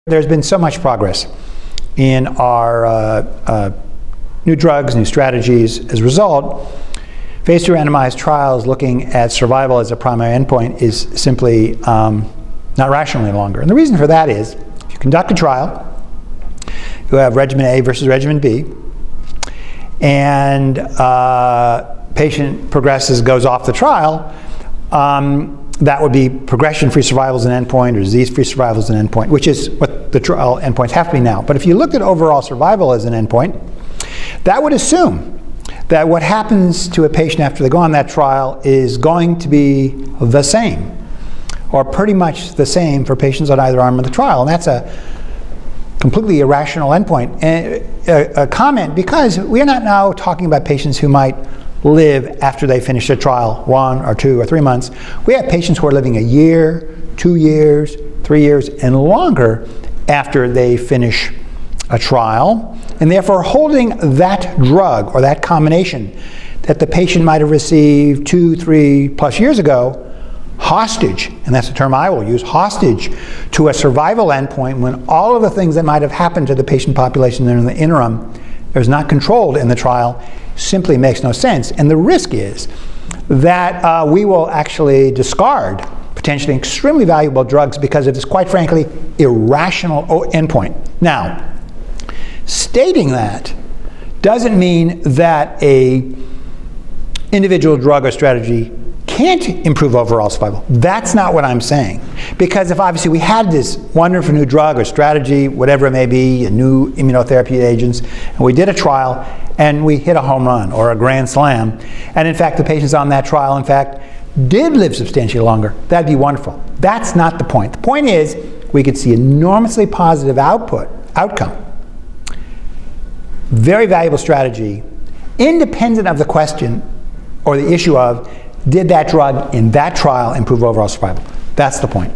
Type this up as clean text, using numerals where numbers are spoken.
There's been so much progress in our new drugs, new strategies. As a result, phase 2 randomized trials looking at survival as a primary endpoint is simply not rational any longer. And the reason for that is, if you conduct a trial, you have regimen A versus regimen B, and patient progresses, goes off the trial, that would be progression-free survival as an endpoint or disease-free survival as an endpoint, which is what the trial endpoints have to be now. But if you looked at overall survival as an endpoint, that would assume that what happens to a patient after they go on that trial is going to be the same, or pretty much the same for patients on either arm of the trial. And that's a completely irrational endpoint. And a comment, because we are not now talking about patients who might live after they finish a trial 1 or 2 or 3 months. We have patients who are living a year, 2 years, 3 years, and longer after they finish a trial, and therefore holding that drug or that combination that the patient might have received 2, 3 plus years ago hostage, and that's the term I will use, hostage to a survival endpoint when all of the things that might have happened to the patient population in the interim is not controlled in the trial, simply makes no sense. And the risk is that we will actually discard potentially extremely valuable drugs because of this, quite frankly, irrational endpoint. Now, stating that doesn't mean that a individual drug or strategy can't improve overall survival. That's not what I'm saying. Because if obviously we had this wonderful new drug or strategy, whatever it may be, a new immunotherapy agents, and we did a trial and we hit a home run or a grand slam, and in fact the patients on that trial, in fact, did live substantially longer, that'd be wonderful. That's not the point. The point is we could see enormously positive outcome. Very valuable strategy, independent of the question or the issue of did that drug in that trial improve overall survival? That's the point.